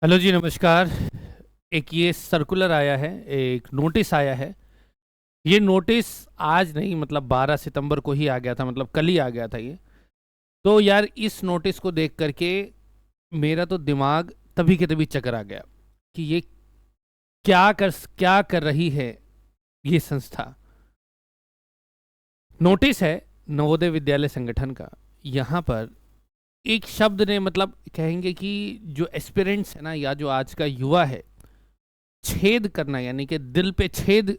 Hello जी, नमस्कार। एक ये सर्कुलर आया है, एक नोटिस आया है। ये नोटिस आज नहीं, मतलब 12 सितंबर को ही आ गया था, मतलब कल ही आ गया था ये। तो यार, इस नोटिस को देख करके मेरा तो दिमाग तभी के तभी चकर आ गया कि ये क्या कर रही है ये संस्था। नोटिस है नवोदय विद्यालय संगठन का। यहाँ पर एक शब्द ने, मतलब कहेंगे कि जो एस्पिरेंट्स है ना, या जो आज का युवा है, छेद करना, यानी कि दिल पे छेद।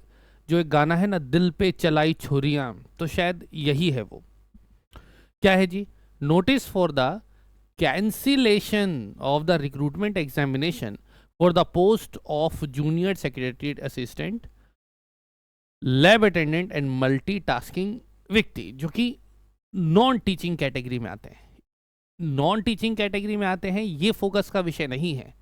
जो एक गाना है ना, दिल पे चलाई छुरियां, तो शायद यही है वो। क्या है जी? Notice for the cancellation of the recruitment examination for the post of junior secretariat assistant, lab attendant and multitasking व्यक्ति, जो कि नॉन टीचिंग कैटेगरी में आते हैं। नॉन टीचिंग कैटेगरी में आते हैं, ये फोकस का विषय नहीं है।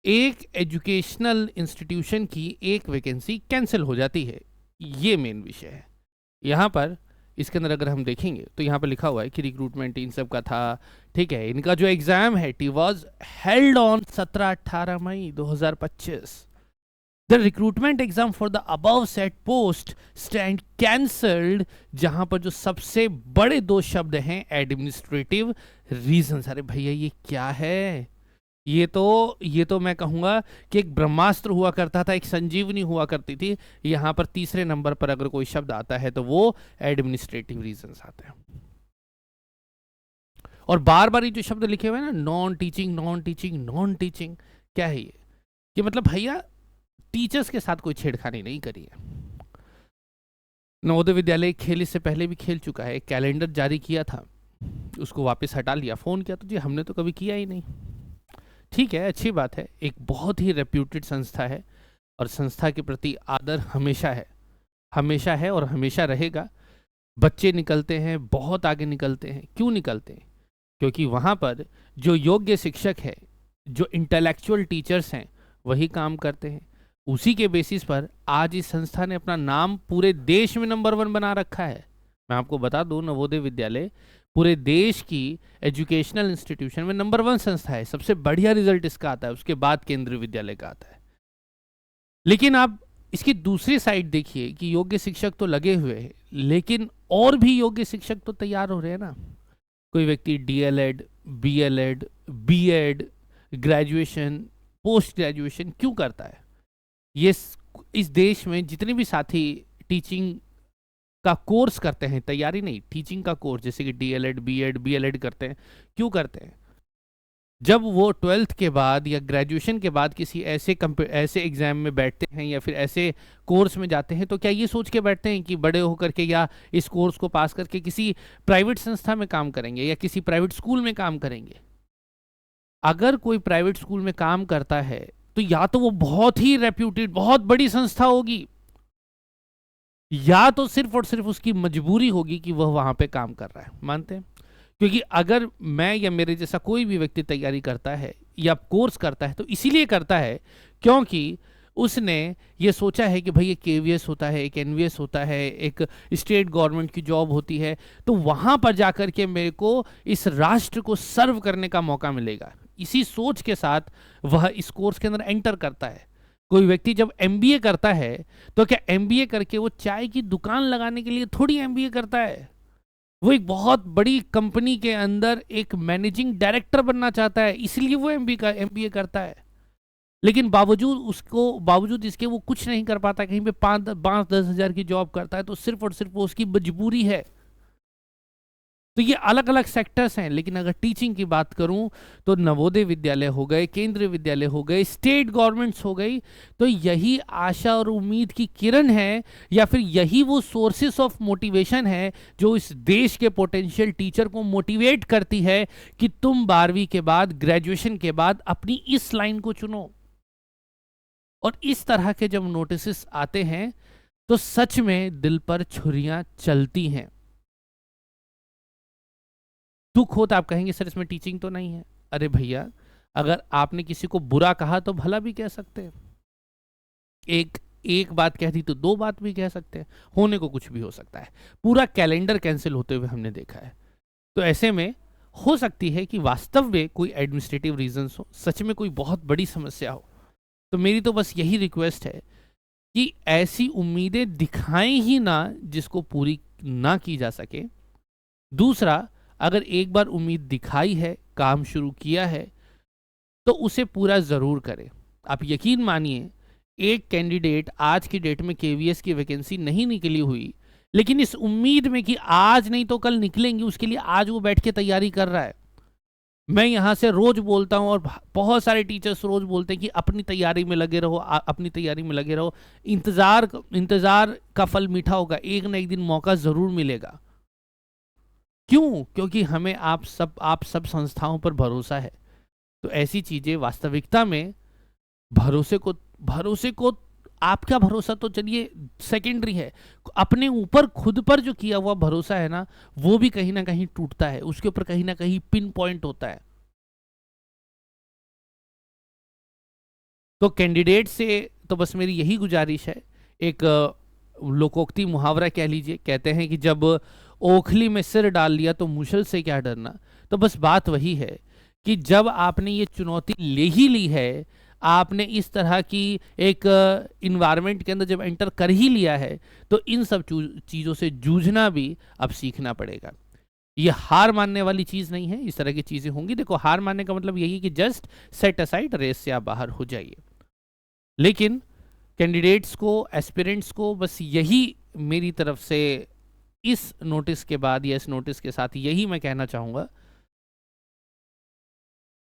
एक एजुकेशनल इंस्टीट्यूशन की एक वैकेंसी कैंसिल हो जाती है, ये मेन विषय है यहाँ पर। इसके अंदर अगर हम देखेंगे तो यहाँ पर लिखा हुआ है कि रिक्रूटमेंट इन सब का था। ठीक है, इनका जो एग्जाम है, it was held on 17-18 May 2025। The recruitment exam for the above set post stand cancelled. जहां पर जो सबसे बड़े दो शब्द हैं, एडमिनिस्ट्रेटिव रीजन। अरे भैया, ये क्या है? ये तो मैं कहूंगा कि एक ब्रह्मास्त्र हुआ करता था, एक संजीवनी हुआ करती थी। यहां पर तीसरे नंबर पर अगर कोई शब्द आता है तो वो एडमिनिस्ट्रेटिव रीजंस आते हैं। और बार बार ये जो शब्द लिखे हुए हैं ना, non teaching non teaching non teaching, क्या है ये? कि मतलब भैया, टीचर्स के साथ कोई छेड़खानी नहीं करी है। नवोदय विद्यालय खेल इससे पहले भी खेल चुका है, कैलेंडर जारी किया था, उसको वापस हटा लिया। फोन किया तो जी हमने तो कभी किया ही नहीं। ठीक है, अच्छी बात है, एक बहुत ही रेप्यूटेड संस्था है और संस्था के प्रति आदर हमेशा है और हमेशा रहेगा। बच्चे निकलते हैं, बहुत आगे निकलते हैं। क्यों निकलते हैं? क्योंकि वहाँ पर जो योग्य शिक्षक है, जो इंटेलेक्चुअल टीचर्स हैं, वही काम करते हैं। उसी के बेसिस पर आज इस संस्था ने अपना नाम पूरे देश में नंबर 1 बना रखा है। मैं आपको बता दूं, नवोदय विद्यालय पूरे देश की एजुकेशनल इंस्टीट्यूशन में नंबर 1 संस्था है। सबसे बढ़िया रिजल्ट इसका आता है, उसके बाद केंद्रीय विद्यालय का आता है। लेकिन आप इसकी दूसरी साइड देखिए कि योग्य शिक्षक तो लगे हुए हैं, लेकिन और भी योग्य शिक्षक तो तैयार हो रहे हैं ना। कोई व्यक्ति DElEd, BElEd, BEd, graduation, post graduation क्यों करता है? ये इस देश में जितने भी साथी टीचिंग का कोर्स करते हैं, तैयारी नहीं, टीचिंग का कोर्स, जैसे कि डीएलएड, बीएड, बीएलएड करते हैं, क्यों करते हैं? जब वो 12th के बाद या ग्रेजुएशन के बाद किसी ऐसे एग्जाम में बैठते हैं या फिर ऐसे कोर्स में जाते हैं, तो क्या ये सोच के बैठते हैं कि बड़े होकर के या इस कोर्स को पास करके किसी प्राइवेट संस्था में काम करेंगे या किसी प्राइवेट स्कूल में काम करेंगे? अगर कोई प्राइवेट स्कूल में काम करता है तो या तो वो बहुत ही रेप्यूटेड, बहुत बड़ी संस्था होगी, या तो सिर्फ और सिर्फ उसकी मजबूरी होगी कि वह वहां पे काम कर रहा है। मानते हैं? क्योंकि अगर मैं या मेरे जैसा कोई भी व्यक्ति तैयारी करता है या कोर्स करता है, तो इसीलिए करता है क्योंकि उसने ये सोचा है कि भाई एक केवीएस होता है, एक एनवीएस होता है, एक स्टेट गवर्नमेंट की जॉब होती है, तो वहां पर जाकर के मेरे को इस राष्ट्र को सर्व करने का मौका मिलेगा। इसी सोच के साथ वह इस कोर्स के अंदर एंटर करता है। कोई व्यक्ति जब एमबीए करता है, तो क्या एमबीए करके वो चाय की दुकान लगाने के लिए थोड़ी एमबीए करता है? वो एक बहुत बड़ी कंपनी के अंदर एक मैनेजिंग डायरेक्टर बनना चाहता है, इसलिए वो एमबीए करता है। लेकिन बावजूद इसके वो कुछ नहीं कर पाता, कहीं पे 5-10 हज़ार की जॉब करता है, तो सिर्फ और सिर्फ वो उसकी मजबूरी है। तो ये अलग अलग सेक्टर्स हैं। लेकिन अगर टीचिंग की बात करूं, तो नवोदय विद्यालय हो गए, केंद्रीय विद्यालय हो गए, स्टेट गवर्नमेंट्स हो गई, तो यही आशा और उम्मीद की किरण है, या फिर यही वो सोर्सेस ऑफ मोटिवेशन है जो इस देश के पोटेंशियल टीचर को मोटिवेट करती है कि तुम 12वीं के बाद, ग्रेजुएशन के बाद अपनी इस लाइन को चुनो। और इस तरह के जब नोटिस आते हैं, तो सच में दिल पर छुरियां चलती हैं। दुख हो तो आप कहेंगे सर इसमें टीचिंग तो नहीं है। अरे भैया, अगर आपने किसी को बुरा कहा तो भला भी कह सकते हैं। एक एक बात कह दी तो दो बात भी कह सकते हैं। होने को कुछ भी हो सकता है। पूरा कैलेंडर कैंसिल होते हुए हमने देखा है। तो ऐसे में हो सकती है कि वास्तव में कोई एडमिनिस्ट्रेटिव रीजंस हो, सच में कोई बहुत बड़ी समस्या हो। तो मेरी तो बस यही रिक्वेस्ट है कि ऐसी उम्मीदें दिखाएं ही ना जिसको पूरी ना की जा सके। दूसरा, अगर एक बार उम्मीद दिखाई है, काम शुरू किया है, तो उसे पूरा जरूर करें। आप यकीन मानिए, एक कैंडिडेट आज की डेट में केवीएस की वैकेंसी नहीं निकली हुई, लेकिन इस उम्मीद में कि आज नहीं तो कल निकलेंगी, उसके लिए आज वो बैठ के तैयारी कर रहा है। मैं यहां से रोज बोलता हूं और बहुत सारे टीचर्स रोज बोलते हैं कि अपनी तैयारी में लगे रहो, अपनी तैयारी में लगे रहो। इंतजार का फल मीठा होगा, एक ना एक दिन मौका जरूर मिलेगा। क्यों? क्योंकि हमें आप सब संस्थाओं पर भरोसा है। तो ऐसी चीजें वास्तविकता में भरोसे को आपका भरोसा तो चलिए सेकेंडरी है, अपने ऊपर खुद पर जो किया हुआ भरोसा है ना, वो भी कहीं ना कहीं टूटता है, उसके ऊपर कहीं ना कहीं पिन पॉइंट होता है। तो कैंडिडेट से तो बस मेरी यही गुजारिश है। एक लोकोक्ति मुहावरा कह लीजिए, कहते हैं कि जब ओखली में सिर डाल लिया तो मुशल से क्या डरना। तो बस बात वही है कि जब आपने ये चुनौती ले ही ली है, आपने इस तरह की एक इन्वायरमेंट के अंदर जब एंटर कर ही लिया है, तो इन सब चीज़ों से जूझना भी अब सीखना पड़ेगा। ये हार मानने वाली चीज़ नहीं है, इस तरह की चीज़ें होंगी। देखो, हार मानने का मतलब यही है कि जस्ट सेट असाइड, रेस से आप बाहर हो जाइए। लेकिन कैंडिडेट्स को, एस्पिरेंट्स को बस यही मेरी तरफ से इस नोटिस के बाद या इस नोटिस के साथ यही मैं कहना चाहूँगा,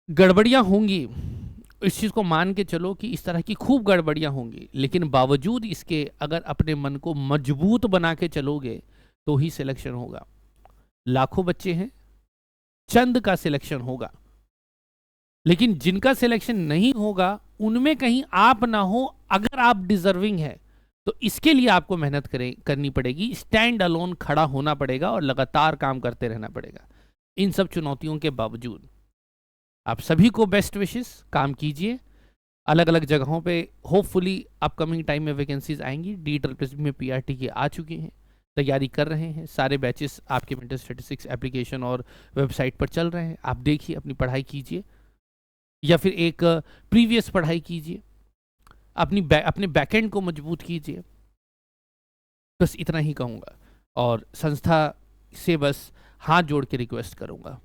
गड़बड़ियाँ होंगी, इस चीज़ को मान के चलो कि इस तरह की खूब गड़बड़ियाँ होंगी, लेकिन बावजूद इसके अगर अपने मन को मजबूत बना के चलोगे तो ही सिलेक्शन होगा। लाखों बच्चे हैं, चंद का सिलेक्शन होगा, लेकिन जिनका सिलेक्शन नहीं होगा उनमें कहीं आप ना हो। अगर आप डिजर्विंग है तो इसके लिए आपको मेहनत करनी पड़ेगी, स्टैंड अलोन खड़ा होना पड़ेगा और लगातार काम करते रहना पड़ेगा। इन सब चुनौतियों के बावजूद आप सभी को बेस्ट विशेस, काम कीजिए। अलग अलग जगहों पे होपफुली अपकमिंग टाइम में वैकेंसीज आएंगी। DSSS में PRT की आ चुकी हैं, तैयारी कर रहे हैं। सारे बैचेस आपके मेंटल स्टैटिस्टिक्स एप्लीकेशन और वेबसाइट पर चल रहे हैं। आप देखिए, अपनी पढ़ाई कीजिए या फिर एक प्रीवियस पढ़ाई कीजिए, अपने बैकएंड को मजबूत कीजिए। बस इतना ही कहूँगा और संस्था से बस हाथ जोड़ के रिक्वेस्ट करूँगा।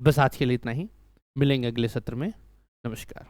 बस आज के लिए इतना ही, मिलेंगे अगले सत्र में। नमस्कार।